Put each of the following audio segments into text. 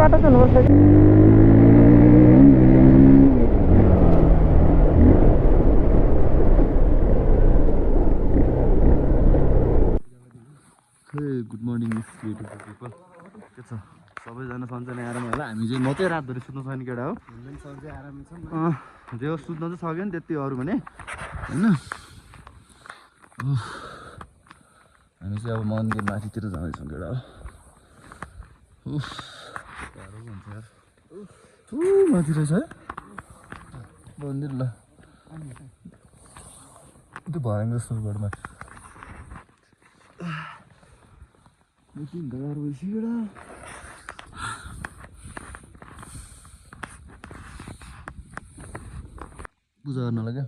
बाटो चाहिँ हुनुपर्छ कि गुड मर्निङ ब्युटिफुल पिपल के छ सबैजना सन्चै आरामै होला हामी चाहिँ म चाहिँ रातभरि सुत्नु छैन केटा हो जे सुत्न चाहिँ सक्यो नि त्यति अरू भने होइन हामी चाहिँ अब मन्दिर माथितिर जाँदैछौँ केटा हो गाह्रो हुन्छ यार माथि रहेछ है मन्दिर ल त्यो भएन जस्तो घरमा गाह्रो भइसक्यो केटा पूजा गर्नलाई क्या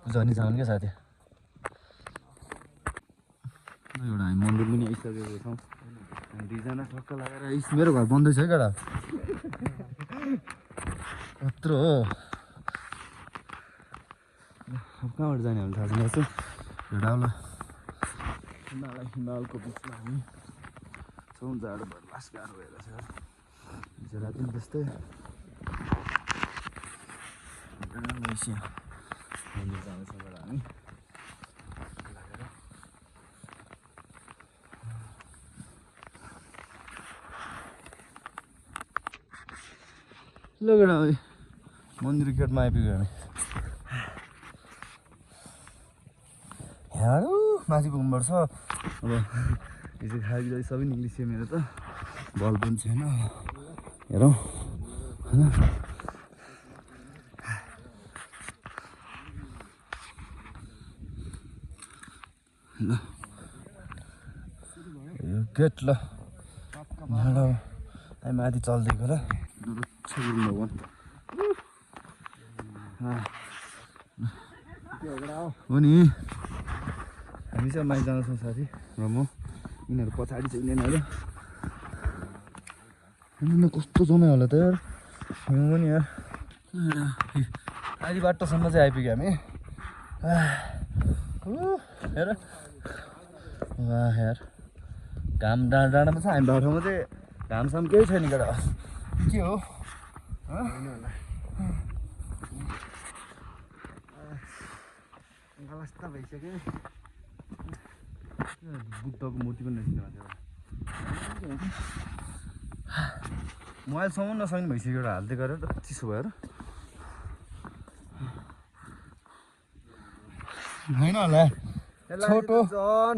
पूजा गर्ने जानु क्या साथी एउटा हामी मन्दिर पनि आइसकेको छौँ हामी दुईजना ठक्क लगाएर मेरो घर बन्दैछ है केटा यत्रो हो अब कहाँबाट जाने हामीले थाहा छैन जस्तो भेडाउला हिमालको बिचमा हामी छौँ जाडो भयो लास गाह्रो भएर छ हिजो राति पनि त्यस्तै मन्दिर जाँदैछौँ बेला हामी ल केटा मन्दिर गेटमा आइपुग्यो हामी यहाँ माथि पुग्नुपर्छ अब हिजो खाइदिँदा सबै निक्लिसक्यो मेरो त बल पनि छैन हेरौँ होइन ल यो गेट ल हामी माथि चल्दिएको ल भगवान् हो नि हामी चाहिँ माथि जाँदैछौँ साथी र म यिनीहरू पछाडि चाहिँ यिनीहरू होइन कस्तो जमायो होला त यार हिउँ पनि यार आधी बाटोसम्म चाहिँ आइपुग्यो हामी हेर वाह यार घाम डाँडामा छ हामी बाटोमा चाहिँ घामसाम केही छैन केटा के हो अवस्था भइसक्यो बुद्धको मूर्ति पनि रहेछ मोबाइल समाउनु नसक्ने भइसक्यो एउटा हाल्दै गरेर चिसो भएर होइन होला छोटो जन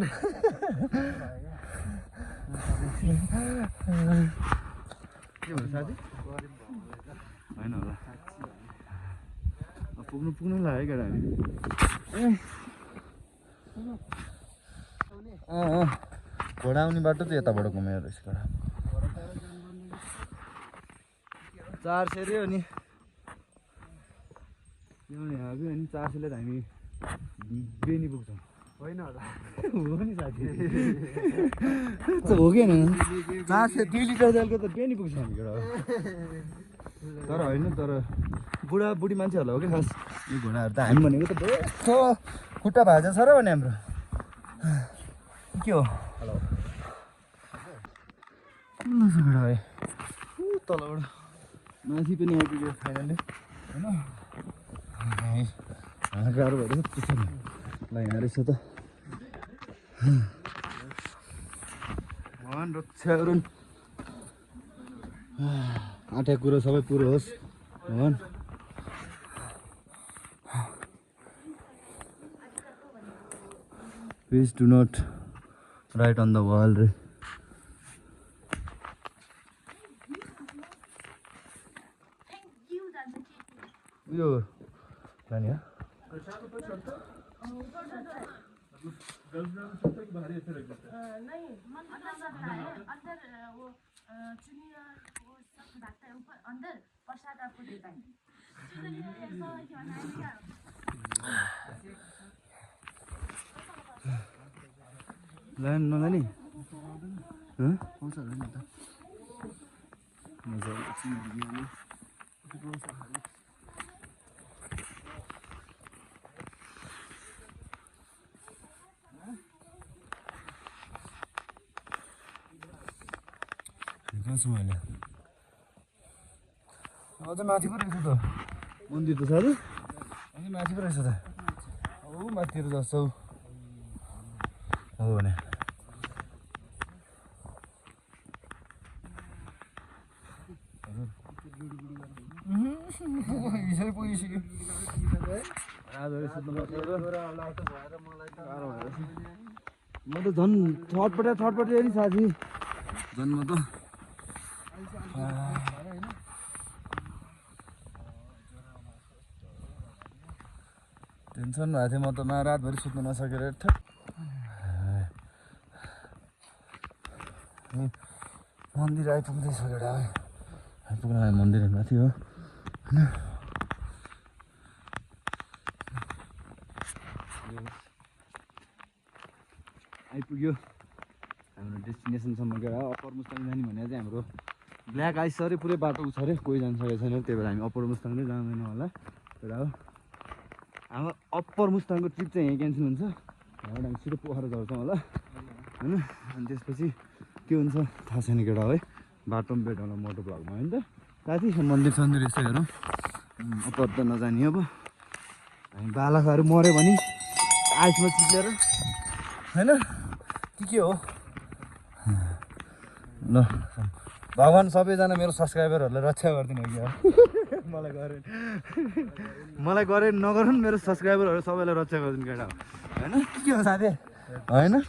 के भयो साथी होइन होला पुग्नु लाग्यो केटा हामी घोडा आउने बाटो चाहिँ यताबाट घुमेर रहेछ केटा 400 रे हो नि हामी 400ले त हामी बेनी पुग्छौँ होइन होला हो नि साथी हो कि होइन 400 2 लिटर तेलको त बेनी पुग्छ हामी केटा तर होइन तर बुढी मान्छेहरूलाई हो कि खास यो घोडाहरू त हामी भनेको त यस्तो खुट्टा भाजा छ र भने हाम्रो के हो हेलो भाइ तलबाट माथि पनि आइपुग्यो फाइनली होइन गाह्रो भएर त्यसो ल यहाँ रहेछ त भगवान् रक्षाहरू आँटेको कुरो सबै पुरो होस् भगवान् Please do not write on the wall. यो नानी है नहीं अंदर वो चुनी वो सब डालता है ऊपर अंदर प्रसाद आपको देता है लाइन नलाने पाउँछ होला नि त मजाले कहाँ छु मैले अझ माथि पो रहेछ त मन्दिर त साह्रो अझ माथि पो रहेछ त औ माथितिर जस्तो हो भने यसरी पुगिसक्यो रातभरि सुत्नु पर्छ म त झन् छटपटे नि साथी झन् म त टेन्सन भएको थियो म त रातभरि सुत्नु नसकेर मन्दिर आइपुग्दैछ केटा आइपुग्न मन्दिर माथि हो होइन आइपुग्यो हाम्रो डेस्टिनेसनसम्म गएर अप्पर मुस्ताङ जाने भने चाहिँ हाम्रो ब्ल्याक आइस अरे पुरै बाटो छ अरे कोही जानु सकेको छैन त्यही भएर हामी अप्पर मुस्ताङ चाहिँ जाँदैन होला तर हो हाम्रो अप्पर मुस्ताङको ट्रिप चाहिँ यहीँ क्यान्सल हुन्छ यहाँबाट हामी सिधै पोखरा झर्छौँ होला होइन अनि त्यसपछि के हुन्छ थाहा छैन केटा है बाटोमा भेट होला मोटो भ्लगमा होइन त साथी मन्दिर सन्दिर यसो हेरौँ अप्पर त नजाने अब हामी बालकहरू मऱ्यो भने आइसमा चिप्लेर होइन के हो ल भगवान् सबैजना मेरो सब्सक्राइबरहरूलाई रक्षा गरिदिनु कि मलाई गरे नगरुन् मेरो सब्सक्राइबरहरू सबैलाई रक्षा गरिदिनु केटा होइन के हो साथी होइन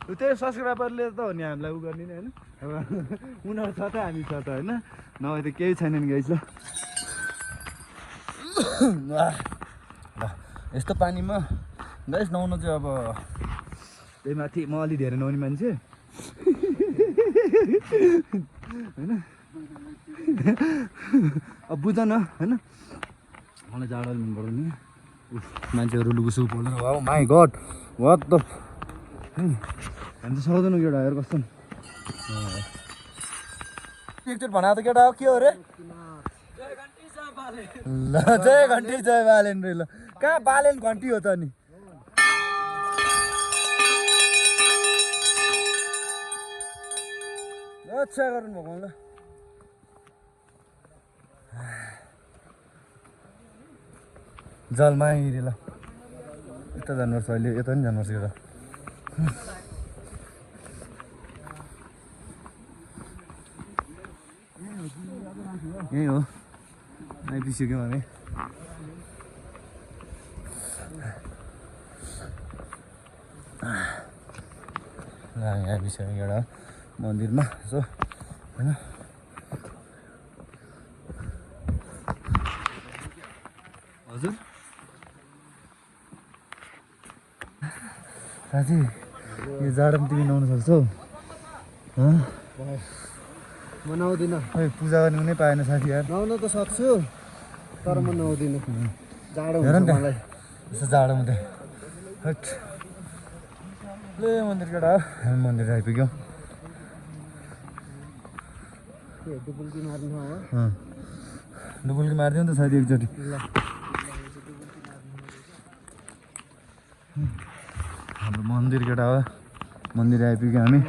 त्यही सब्सक्राइबरले त हो नि हामीलाई उ गर्ने नि होइन अब उनीहरू छ त हामी छ त होइन नभए त केही छैन नि गाइस ल यस्तो पानीमा गाइस नुहाउनु चाहिँ अब त्यही माथि म अलि धेरै नुहाउने मान्छे होइन अब बुझ न होइन मलाई जाडो मन पर्दैन नि मान्छेहरू लुगुसुगु पोलेर wow my god what the हामी त सक्दैनौँ केटा हेर कस्तो एकचोटि भना त केटा हो के हो रे ल जय घन्टी जय बालेन रे ल कहाँ बालेन घन्टी हो त अनि अच्छा गर्नु भएको ल जलमाइरी ल यता जानुपर्छ अहिले यता पनि जानुपर्छ केटा यही हो आइपुगिसक्यो हामी हामी आइपुगिसक्यो एउटा मन्दिरमा यसो होइन हजुर साथी यो जाडोमा तिमी नुहाउनु सक्छौ म नुहाउँदिनँ खै पूजा गर्नु नै पाएन साथी यार नुहाउन त सक्छु तर म नुहाउँदिनँ जाडो हेर हुन्छ नि मलाई यसो जाडोमा त हट ले मन्दिर केटा हो हामी मन्दिर आइपुग्यौँ डुबुल्की मार्नु हो डुबुल्की मारिदिउँ नि त साथी एकचोटि हाम्रो मन्दिर केटा हो मन्दिर आइपुग्यो हामी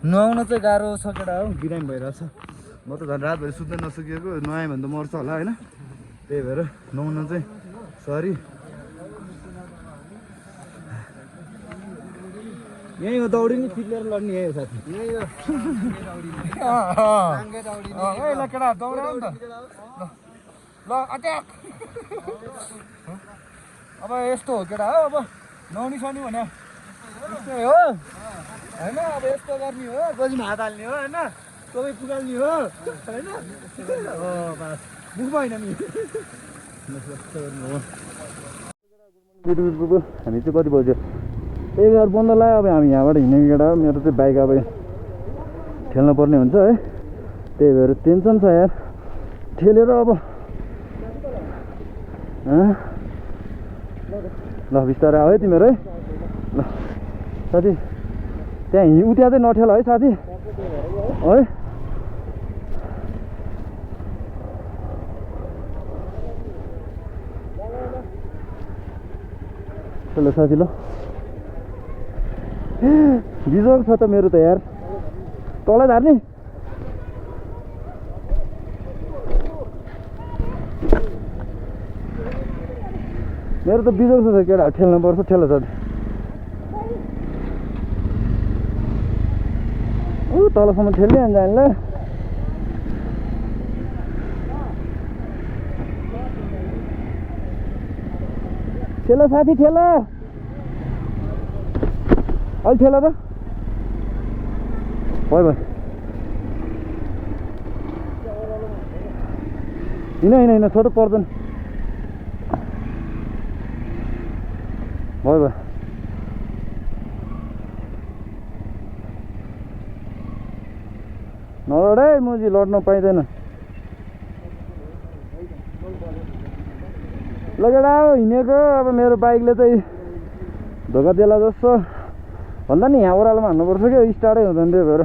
नुहाउन चाहिँ गाह्रो छ केटा हो बिरामी भइरहेछ म त झन् रातभरि सुत्दै नसकेको नुहाएँ भने त मर्छ होला होइन त्यही भएर नुहाउन चाहिँ सरी यहीँ हो दौडी नि चिप्लेर लड्ने यही हो साथी यही हो ल केटा दौडाउ नि त ल अट्याक अब यस्तो हो केटा हो अब नुहाउनु सक्ने भने यस्तै हो होइन अब यस्तो गर्ने हो गोजीमा हात हाल्ने हो होइन सबै पुगाल्ने हो होइन बास मुखमा होइन नि हामी चाहिँ कति बज्यो एक हजार बन्द लाग्यो अब हामी यहाँबाट हिँडेको केटा हो मेरो चाहिँ बाइक अब ठेल्नु पर्ने हुन्छ है त्यही भएर टेन्सन छ यार ठेलेर अब ल बिस्तारै आयो है तिमीहरू है ल साथी त्यहाँ उता चाहिँ नठेल है साथी है ल साथी ल बिजोग छ त मेरो त यार तँलाई धार्ने मेरो त बिजोग छ केटा ठेल्न पर्छ ठेल्ला छ ऊ तलसम्म ठेल्ने अनि जाने ल ठेला साथी ठेला अलि ठेला त भयो भयो हिँड छोटो पर्दैन भयो भयो नलड है मुजी लड्न पाइँदैन लगेर आयो हिँडेको अब मेरो बाइकले चाहिँ धोका देला जस्तो भन्दा नि यहाँ ओह्रालोमा हान्नुपर्छ क्या स्टार्टै हुँदैन त्यही भएर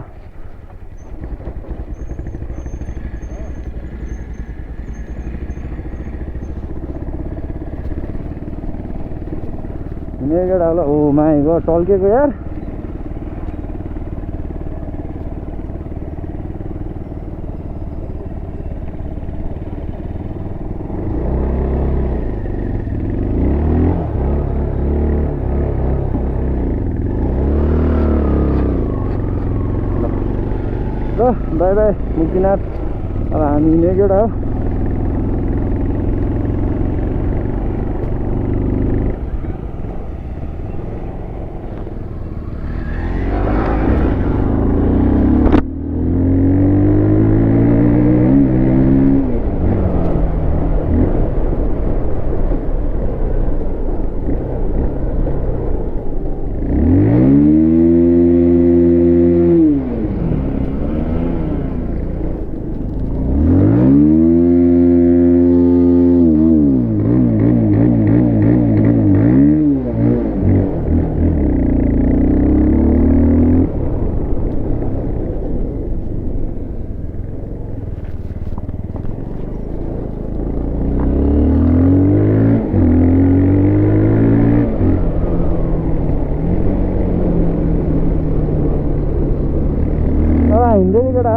हिँडेको केटा होला ओ माइ गड टल्केको यार बाई बाई मुक्तिनाथ अब हामी हिँडेको एउटा हो हिँड्दै केटा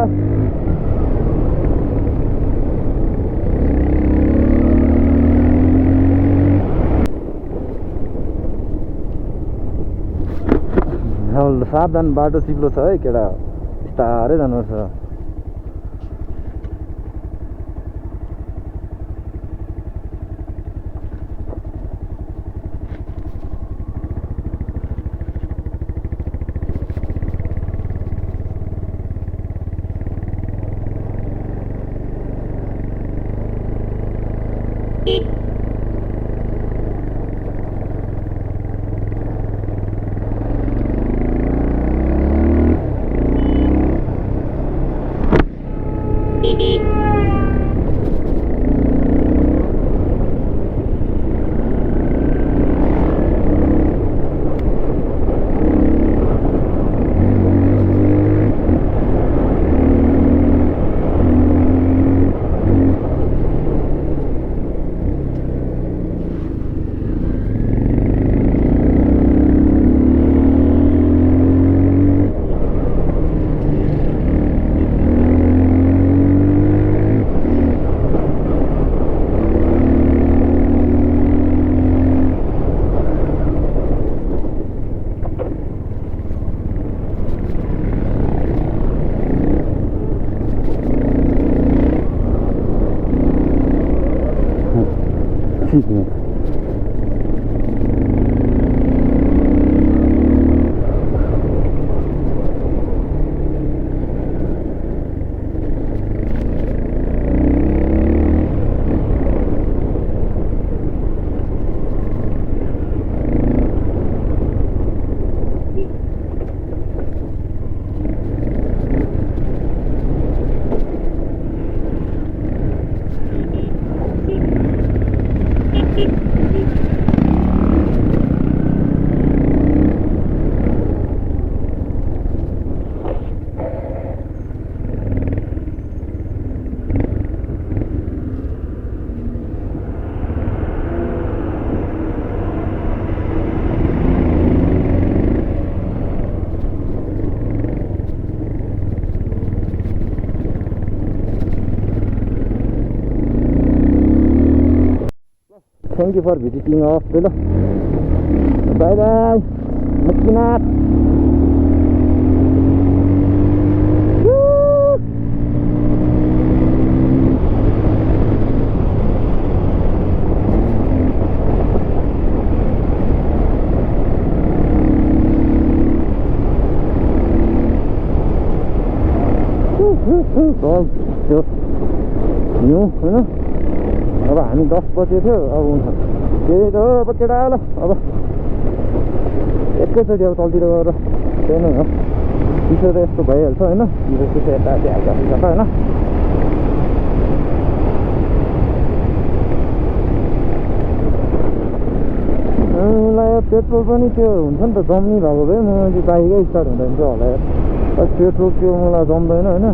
सावधान बाटो चिप्लो छ है केटा बिस्तारै जानुपर्छ थ्याङ्क यू फर भिजिटिङ अफ ल बाई बाई मुक्तिनाथ त्यो हिउँ होइन अब हामी 10 बजे थियो अब त्यही त हो अब केटा ल अब एकैचोटि अब तलतिर गएर त्यही नै हो चिसो त यस्तो भइहाल्छ होइन चिसो यता हाल्छ होइन मलाई पेट्रोल पनि त्यो हुन्छ नि त जम्नी भएको भए म चाहिँ बाइकै स्टार्ट हुँदैन थियो होला पेट्रोल त्यो मलाई जम्दैन होइन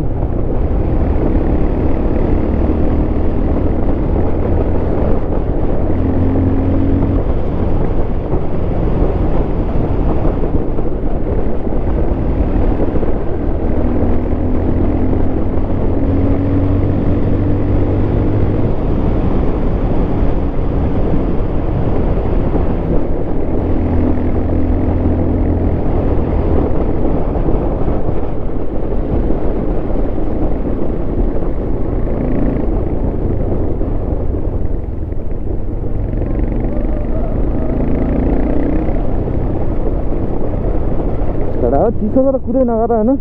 चिसोको त कुरै नगर होइन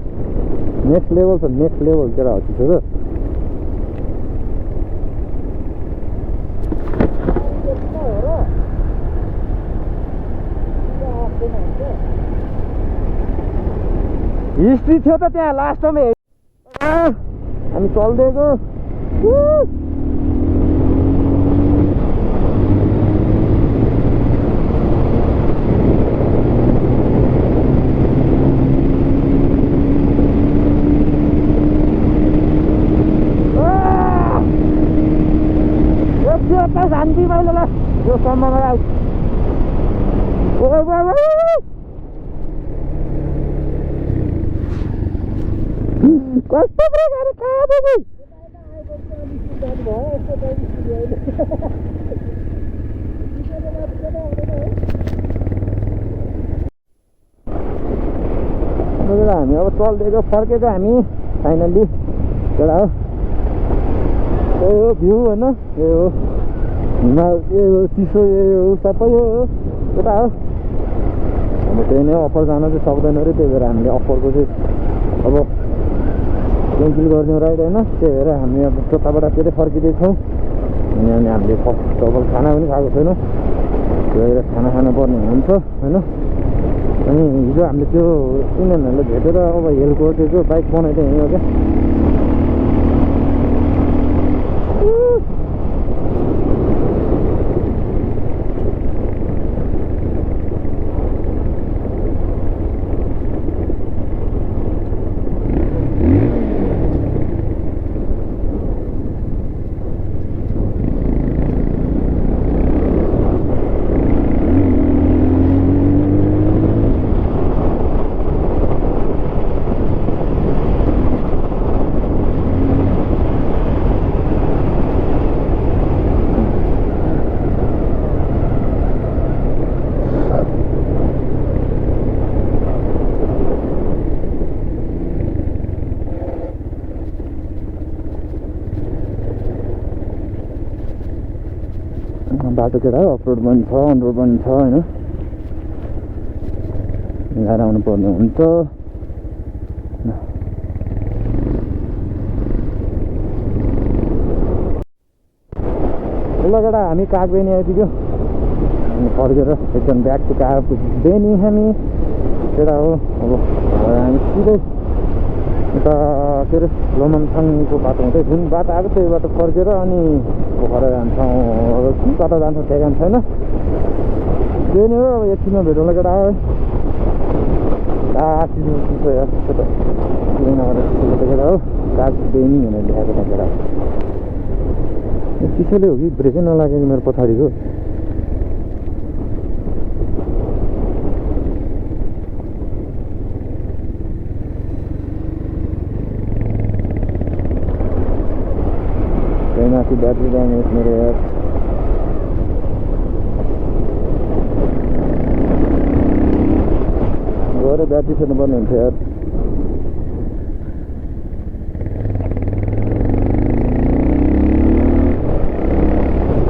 नेक्स्ट लेभल छ नेक्स्ट लेभल केटा हो चिसो त हिस्ट्री थियो त त्यहाँ लास्टमा हामी चल्दिएको शान्ति पाइल ल यो सम्ममा आउ कस्तो प्रकारले कहाँ पुग्यो हामी अब चल्दिएको फर्केको हामी फाइनल्ली एउटा हो त्यही हो भ्यू होइन यही हो हिमाल यही हो चिसो यही हो सबै हो यता हो अब त्यही नै अप्पर जान चाहिँ सक्दैन अरे त्यही भएर हामीले अप्परको चाहिँ अब क्यान्सल गरिदिउँ राइड होइन त्यही भएर हामी अब त्यताबाट फेरि फर्किँदैछौँ अनि हामीले फर्स्ट डबल खाना पनि खाएको छैनौँ त्यही भएर खाना खानुपर्ने हुन्छ होइन अनि हिजो हामीले त्यो इन्डियनहरूले भेटेर अब हेलको त्यो बाइक बनाइदियो हिँड्यो क्या बाटो केटा हो अफरोड पनि छ अनरोड पनि छ होइन मिलाएर आउनु पर्ने हुन्छ ल केटा हामी कागबेनी आइपुग्यो हामी फर्केर एकदम ब्याक टु कागबेनी हामी केटा हो अब हामी सिधै यता के अरे लोमनथाङको बाटो हुँदै जुन बाटो आएको त्यही बाटो फर्केर अनि पोखरा जान्छौँ अब कुन कता जान्छ ठेगान छैन त्यही नै हो अब एकछिनमा भेटौँला केटा हो चिसो चिसो यार त्यस्तो त केही नगरेर चिसो केटा हो कागबेनी भनेर लेखाएको छ केटा चिसोले हो कि ब्रेकै नलाग्यो कि मेरो पछाडिको माथि ब्याट्री ड्यामेज मेरो यार भरे ब्याट्री फेर्नुपर्ने हुन्छ यार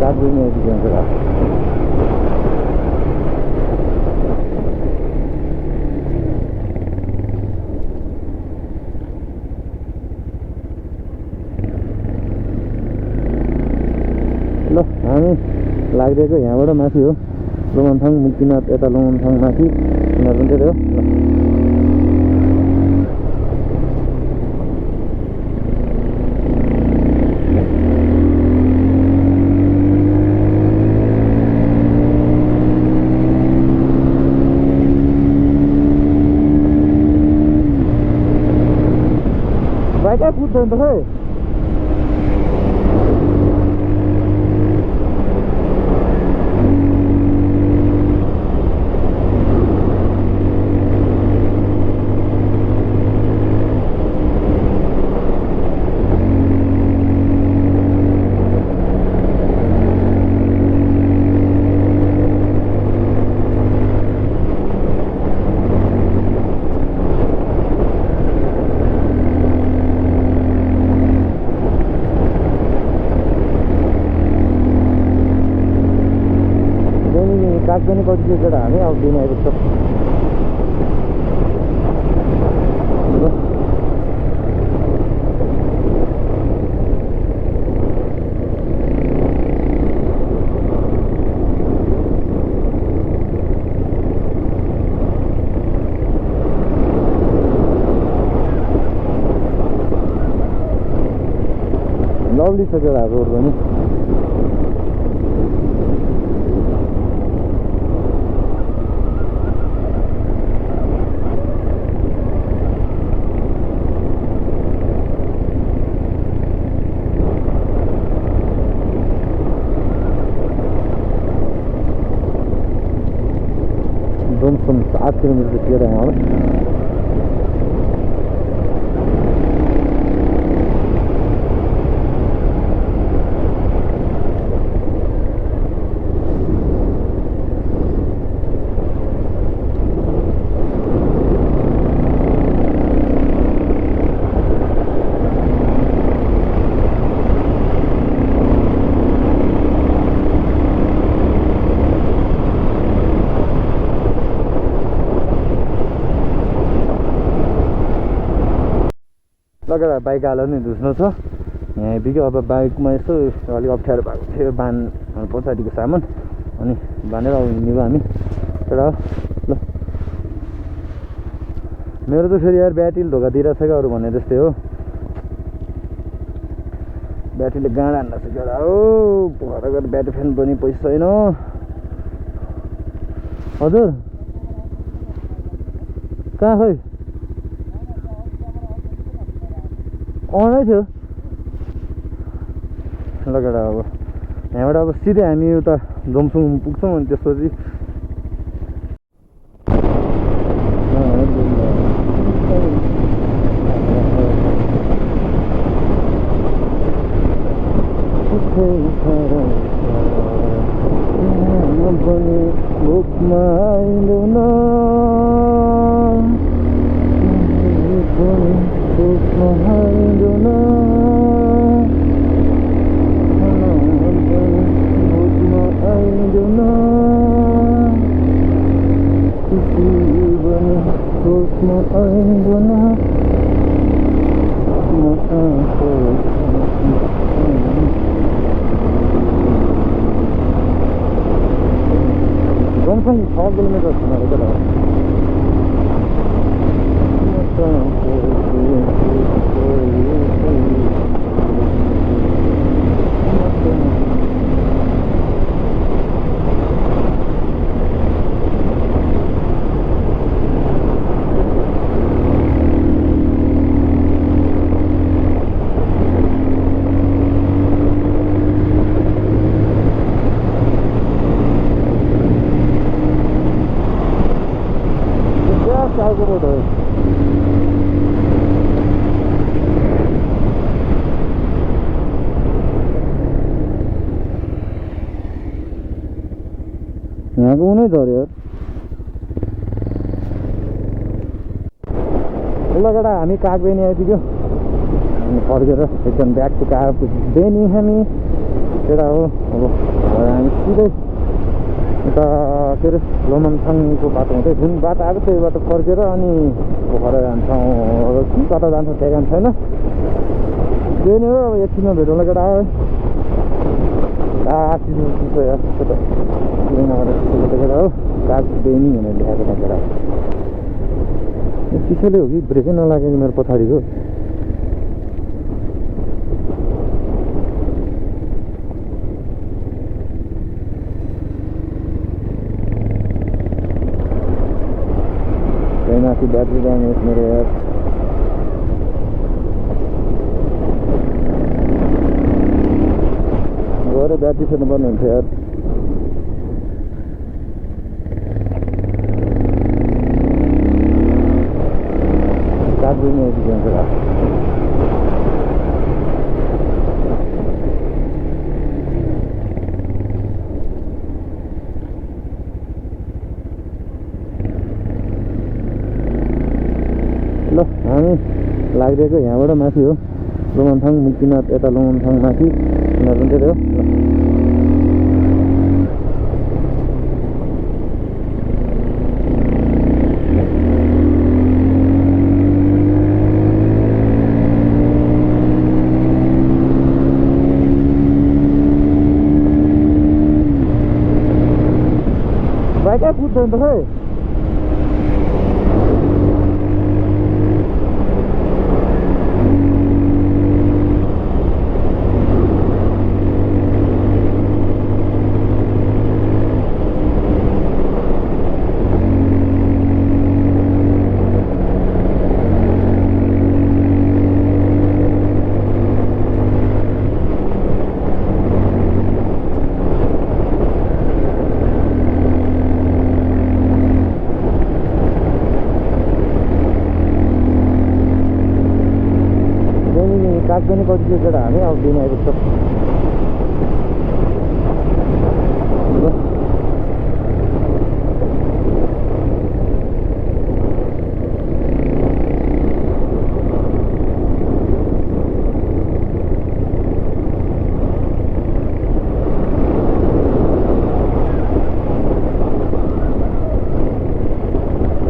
दार्जिलिङ आइपुग्यो ल हामी लाग्दिएको यहाँबाट माथि हो लोमनथाङ मुक्तिनाथ यता लोमनथाङ माथि उनीहरू पनि त्यतै हो बाइक कहाँ कुद्छ नि त खै काट्दैन कति केटा हामी अब दिन आइपुग्छ लभली छ केटाहरू रोड पनि Domsum 8 kilometre tiada yang ada. लगेर बाइक हालेर नि धुस्नु छ यहाँ आइपुग्यो अब बाइकमा यसो अलिक अप्ठ्यारो भएको थियो बाँध पछाडिको सामान अनि बाँधेर हिँडेको हामी तर ल मेरो त फेरि यार ब्याट्रीले धोका दिइरहेको छ क्या अरू भने जस्तै हो ब्याट्रीले गाँडा हान्दा छ क्या हो भएर गएर ब्याट्री फ्यान पनि पैसा छैन हजुर कहाँ खै आउँदै थियो लगेर अब यहाँबाट अब सिधै हामी उता जोमसुङ पुग्छौँ अनि त्यसपछि भोकमा आइँदैन Johnson 6 kilometer sunare kada यहाँको उनै झऱ्यो ठुलोगडा हामी कागबेनी आइपुग्यो अनि फर्केर एकदम ब्याक टु कागबेनी हामी केटा हो अब हामी सिधै उता के अरे लोमनथाङको बाटो हुँदै जुन बाटो आएको त्यही बाटो फर्केर अनि पोखरा जान्छौँ के कता जान्छ ठेगान छैन त्यही नै हो अब एकछिनमा भेटौँला केटा हो चिसो चिसो यार केटा केटा हो कागबेनी भनेर लेखाएको त केटा चिसोले हो कि ब्रेकै नलाग्यो नि मेरो पछाडिको त्यही माथि ब्याट्री ड्यामेज मेरो यार गएर ब्याट्री फेर्नुपर्ने हुन्छ यार कागबेनी आइपुग्यो ल हामी लाग्दिएको यहाँबाट माथि हो लोमनथाङ मुक्तिनाथ यता लोमनथाङ माथि उनीहरू पनि त्यही हो बाइकै कुद्दैन त खै कागबेनी कतिको केटा हामी अब बेनी आइपुग्छ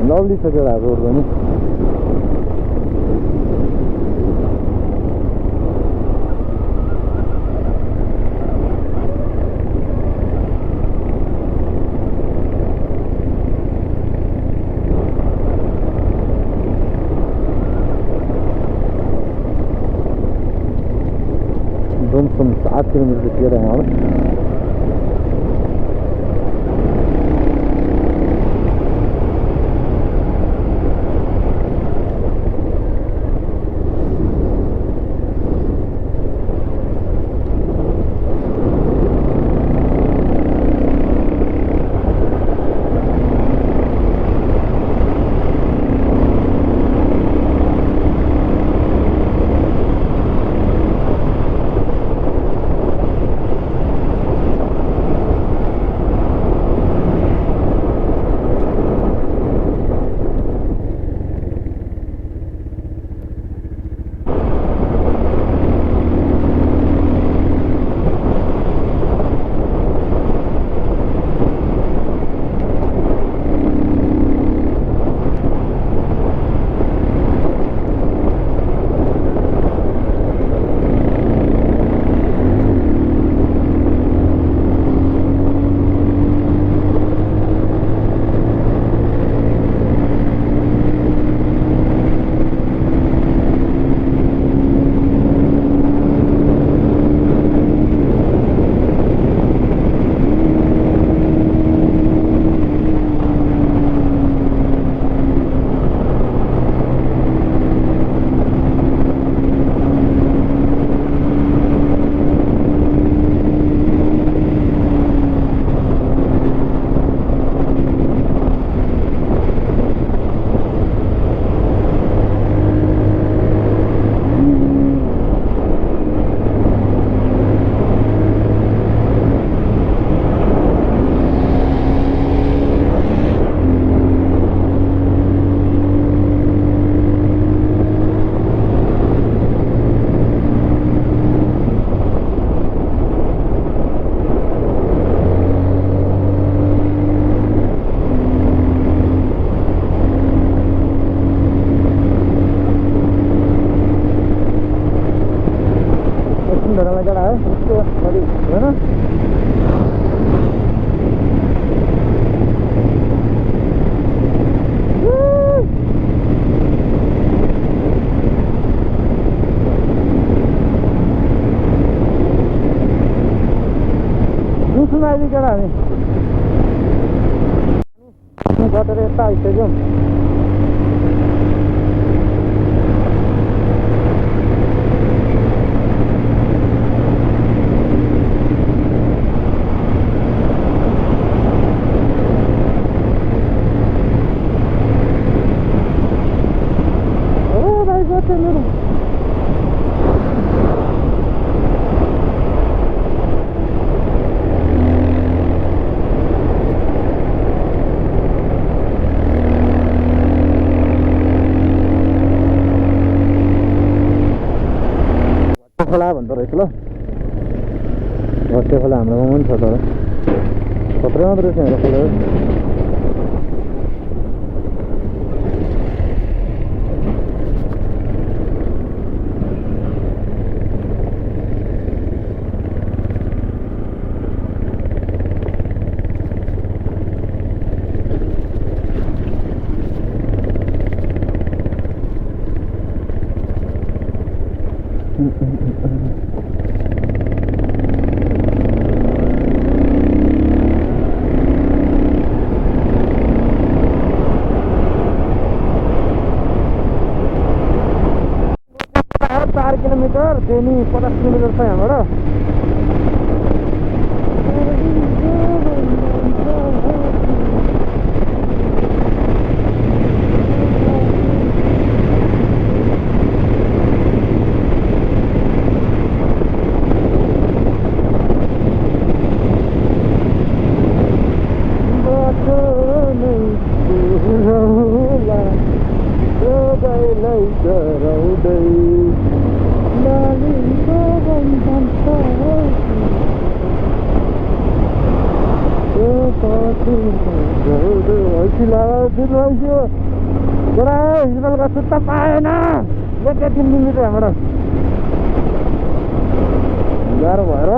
लभली छ केटा रोड पनि Domsum 8 kilometer के रहे हैं और केटा है यस्तो कति होइन सुना आइदियो केटा हामी गटेर यता आइसक्यौँ खोला भन्दो रहेछ ल भट्टे खोला हाम्रोमा पनि छ तर खत्रै मात्रै रहेछ हाम्रो खोला किलोमिटर बेनी 50 किलोमिटर छ यहाँबाट हिजोका सुत्ता पाएन एकै 3 मिनट यहाँबाट गाह्रो भएर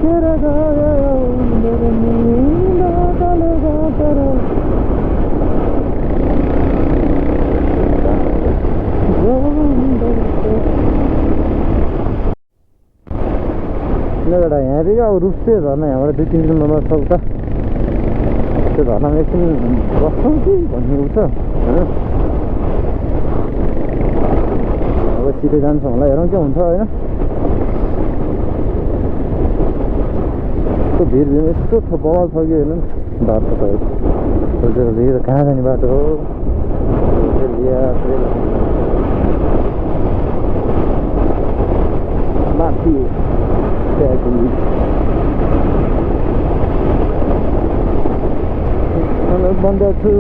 खेर गयो एउटा यहाँदेखि अब रुप्से झर्ना यहाँबाट 2-3 किलोमिटर छ उता त्यो झर्नामा एकछिन बस्छौँ कि भन्ने उ छ होइन अब सिधै जान्छौँ होला हेरौँ के हुन्छ होइन यस्तो भिड यस्तो बवाल छ कि हेर्नु बाटो त कहाँ जाने बाटो हो माथि बन्द छु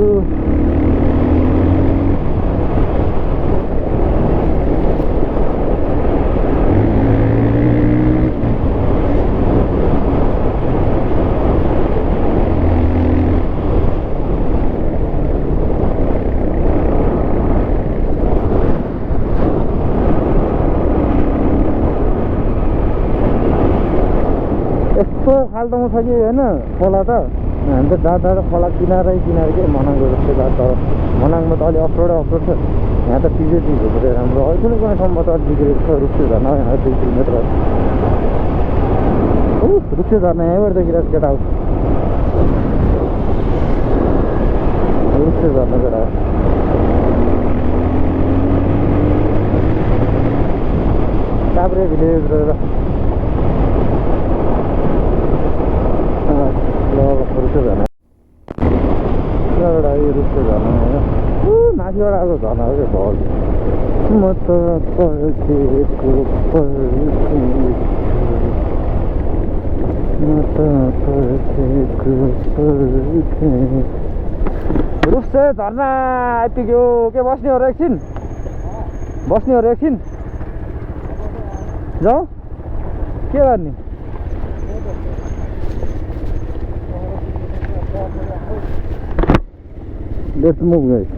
यस्तो खाल्टोमा छ कि होइन खोला त हामी त जाँदा खोला किनारै के मनाङको जस्तो जान्छ मनाङमा त अलिक अप्रोड छ यहाँ त चिजै चिजहरू चाहिँ राम्रो कुनै कुनै ठाउँमा त अलिक बिग्रेको छ रुप्से झर्ना यहाँ 2 किलोमिटर रुप्से झर्ना यहीँबाट देखिरहेको केटा हो रुप्से झर्ना केटा काभ्रे भिलेज रहेर रुप्से झर्ना एउटा यो रुप्से झर्ना होइन माथिबाट आएको झर्ना हो क्या भल म त पर्खेको रुप्से झर्ना आइपुग्यो के बस्ने हो र एकछिन जाउँ के गर्ने Let's move guys.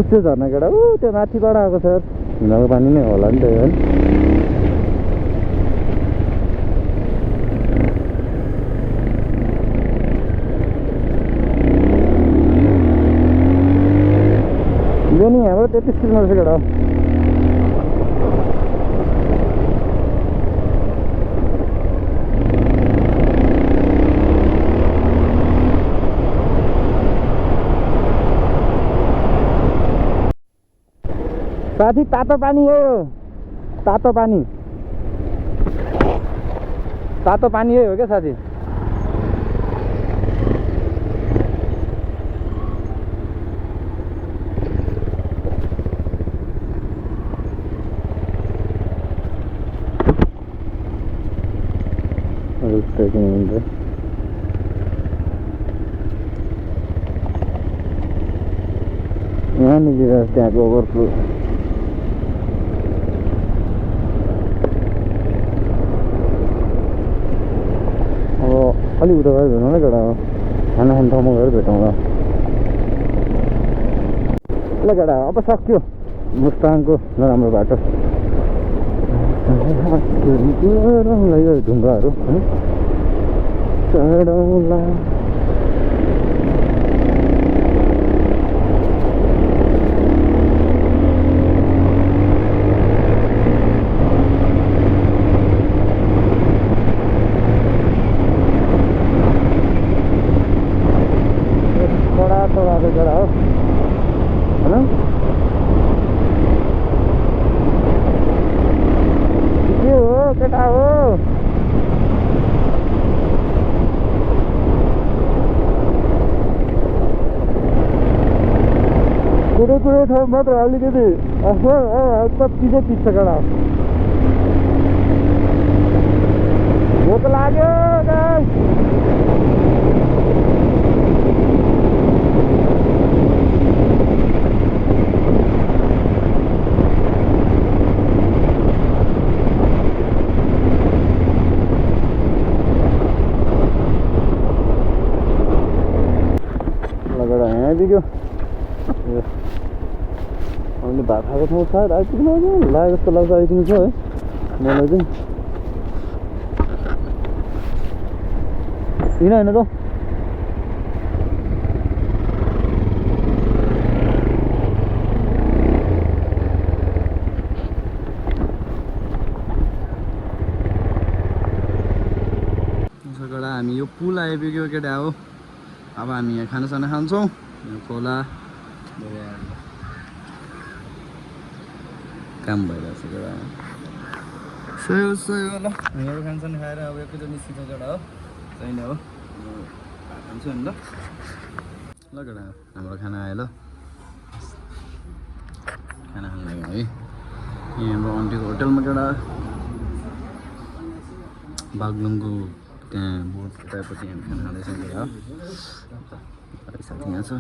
दुस्से झर्ना केटा ऊ त्यो माथिबाट आएको छ हिमालको पानी नै होला नि त है बेनी हाम्रो 33 किलोमिटर केटा साथी तातो पानी हो तातो पानी हो क्या साथी यहाँनिर त्यहाँको ओभरफ्लो अलिक उता गएर भेटौँ न केटा खाना खाने ठाउँमा गएर भेटौँ ल केटा अब सक्यो मुस्ताङको नराम्रो बाटो ढुङ्गाहरू चढौँला केटा हो होइन के हो केटा हो कुरो ठाउँ मात्र अलिकति हल्का पिछे पिच्छ केटा भोक लाग्यो आइपुग्यो अहिले भात खाएको ठाउँ सायद आइपुग्नु लाग्यो जस्तो लाग्छ आइपुग्छ है मलाई चाहिँ किन होइन त हामी यो पुल आइपुग्यो केटा हो अब हामी यहाँ खानासाना खान्छौँ खोला काम भइरहेको छ केटा सही हो ल हामीहरू खानसाना खाएर अब एकैचोटि निस्किन्छ केटा हो छैन हो खान्छु नि ल केटा हाम्रो खाना आयो ल खाना खानु लाग्यो है यहाँ हाम्रो आन्टीको होटलमा केटा बागलुङको त्यहाँ बोर्ड फुटाएपछि हामी खाना खाँदैछौँ केटा हो साथी यहाँ छ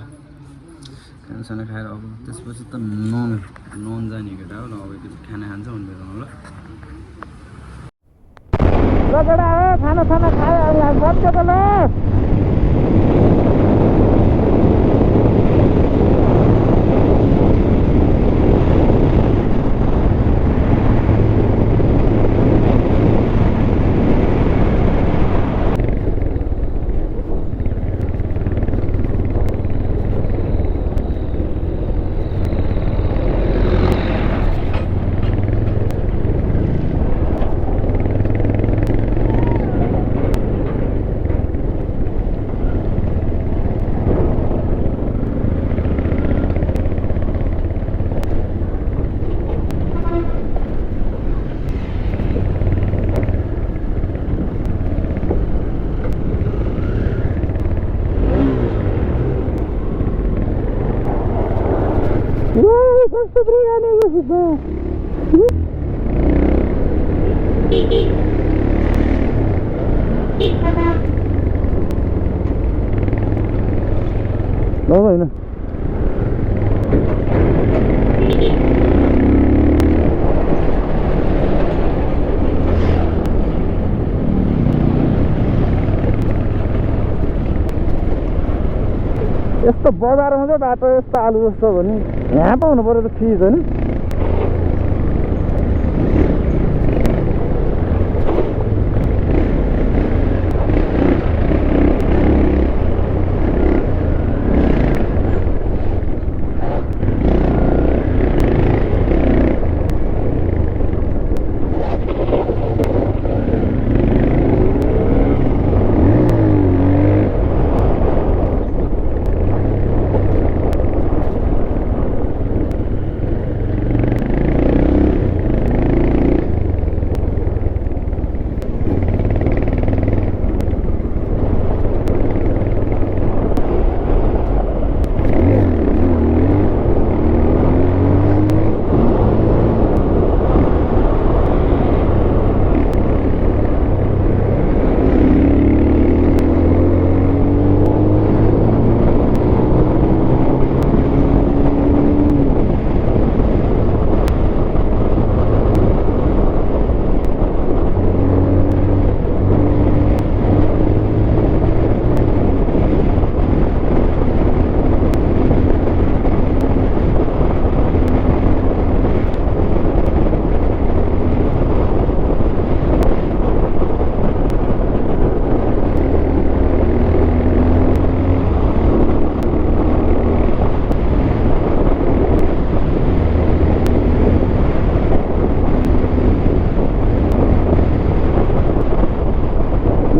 खानासाना खाएर अब त्यसपछि त नन जाने केटा हो ल अब एकचोटि खाना खान्छ भनेर ल केटा हो खानासाना खायो अब हामी बच्चो त ल Questo brigane così beh. No, no. यस्तो बजारमा चाहिँ बाटो यस्तो आलु जस्तो भने यहाँ पाउनु पर्यो त फ्रिज होइन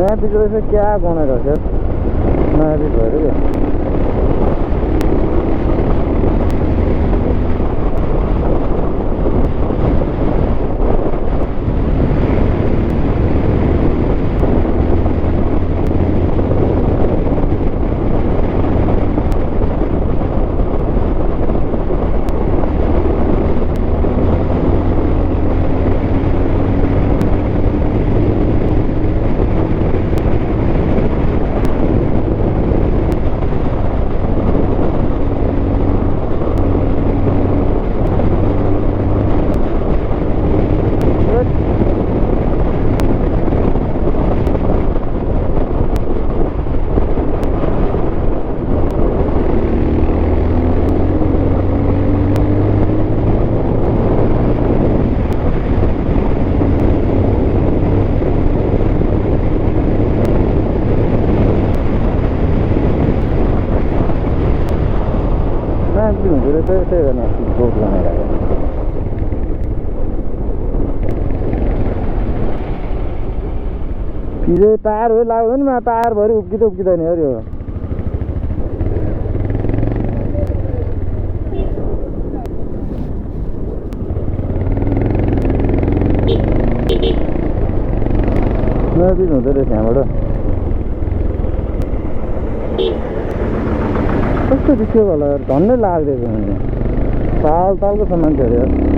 नयाँ पिच रहेछ क्या बनाएर छ नयाँ पिच भएर क्या त्यही भएर बहुत बनाइरहेको फिरे टायर हो लाग्यो नि टायर भरि उब्किँदैन अरे हो नयाँ पिच हुँदो रहेछ यहाँबाट कस्तो देखियो होला झन्डै लाग्दैछ भने तालको छ मान्छेहरू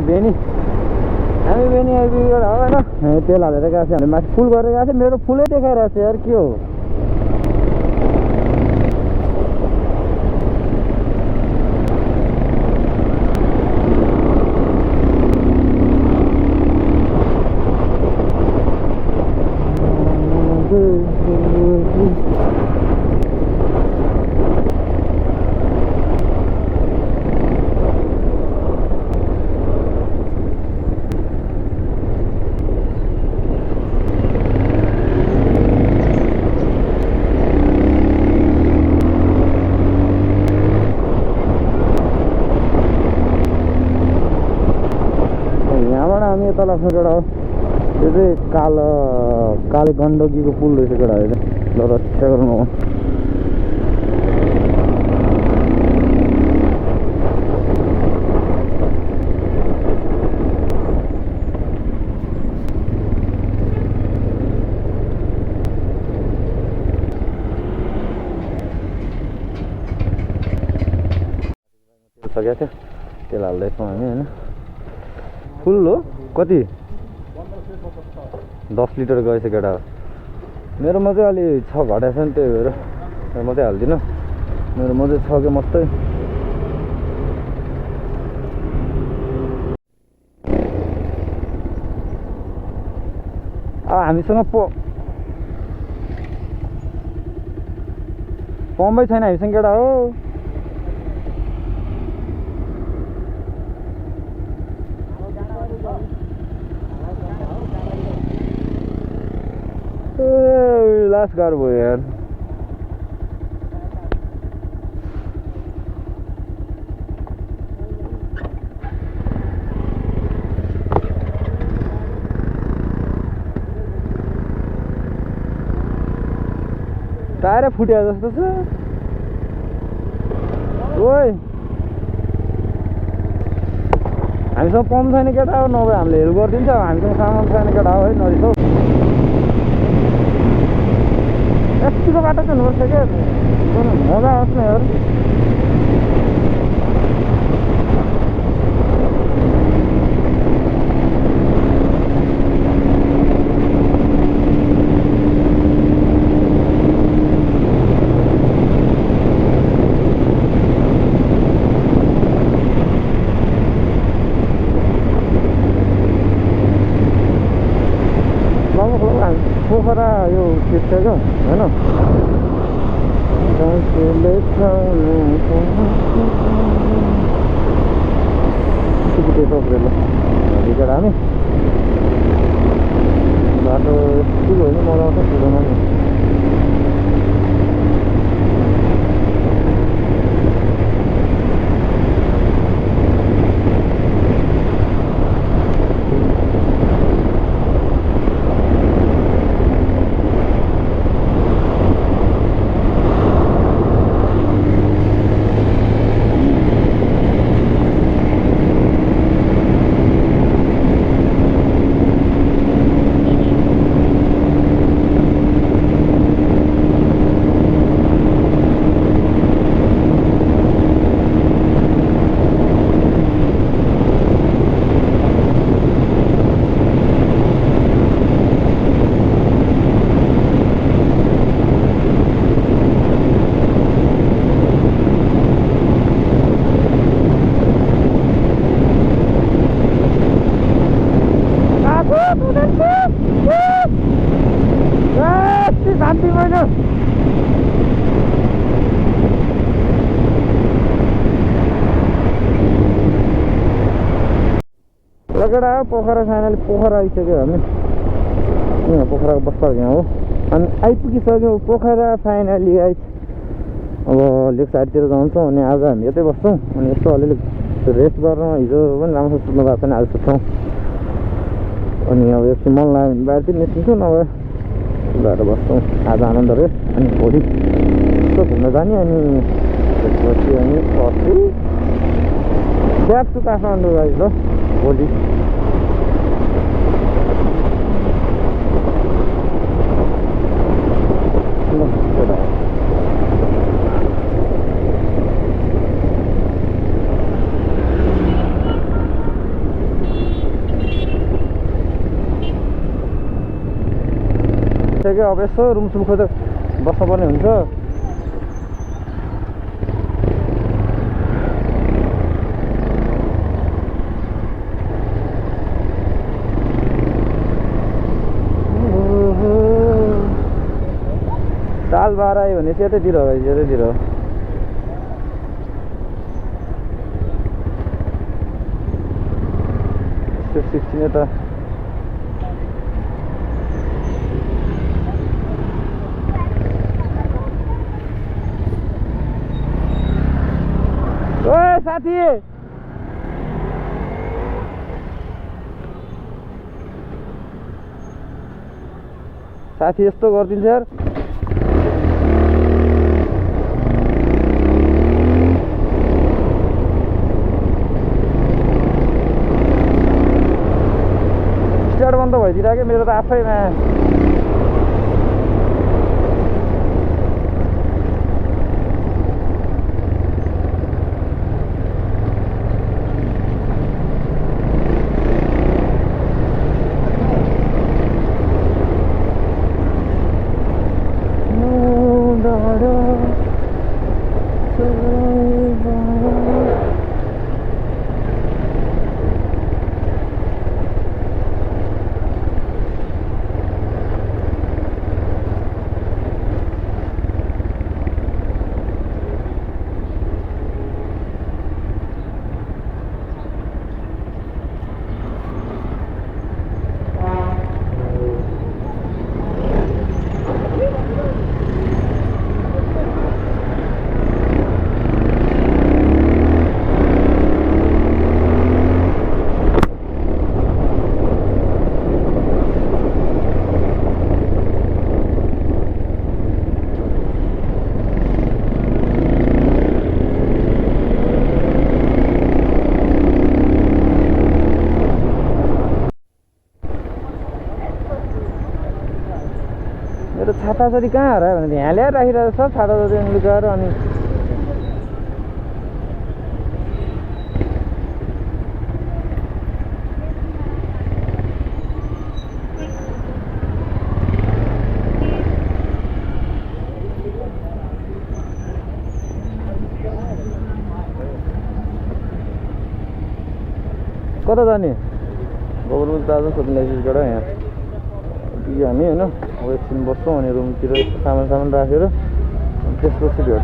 बेनी हामी बेनी आइपुगेर होइन तेल हालेर गएको छ हामीले माथि फुल गरेर गएको छ मेरो फुलै देखाइरहेको छ यार के हो हामी यता लाग्छ केटा हो त्यो चाहिँ काले गण्डकीको पुल रहेछ केटाहरू चाहिँ ल रक्षा गर्नु सकेको थियो तेल हाल्दैछौँ हामी होइन फुल हो कति 10 लिटर गएछ केटा मेरोमा चाहिँ अलि छ घटाएको छ नि त्यही भएर म चाहिँ हाल्दिनँ मेरोमा चाहिँ छ कि मस्तै हामीसँग पम्पै छैन हामीसँग केटा हो लास्ट गाह्रो भयो यार टायरै फुट्यो जस्तो छ ओइ हामीसँग पम्प छैन केटा हो नभए हामीले हेल्प गरिदिन्छ हामीसँग सामान छैन केटा हो है नरिसाउ यतिको बाटो चाहिँ हुनुपर्छ क्या मजा आओस् न यार पोखरा यो चिप्छ क्या होइन भित्र हामी बाटो यस्तो होइन मजा आउँछ कुदाउन नि शान्ति भयो लगेर आयो पोखरा फाइनली पोखरा आइसक्यो हामी यहाँ पोखराको बस पार्क यहाँ हो अनि आइपुगिसक्यौँ पोखरा फाइनली आइज अब लेक साइडतिर जान्छौँ अनि आज हामी यतै बस्छौँ अनि यसो अलिअलि रेस्ट गर्न हिजो पनि राम्रो सुत्नु भएको छैन आज सुत्छौँ अनि अब एकछिन मन लाग्यो भने बाहिरतिर निस्किन्छौँ नभए भएर बस्छौँ आज आनन्द रेस्ट अनि भोलि यसो घुम्न जाने अनि त्यसपछि अनि पर्सि ब्याक टु काठमाडौँ गाइज ल भोलि अब यसो रुमसुम खोजेर बस्नुपर्ने हुन्छ ताल बाह्र आयो भने चाहिँ यतैतिर हो यतैतिर हो त्यो 16 यता साथी यस्तो गरिदिन्छ यार स्टार्ट बन्द भइदिरहेको मेरो त आफैमा मेरो छाताछरी कहाँ हरायो भने यहाँ ल्याएर राखिरहेको छ छाताछरी लुकाएर अनि कता जाने गोबरबुल दाजु सोध्ने गएर यहाँ हामी होइन अब एकछिन बस्छौँ अनि रुमतिर सामान राखेर त्यसपछि भेट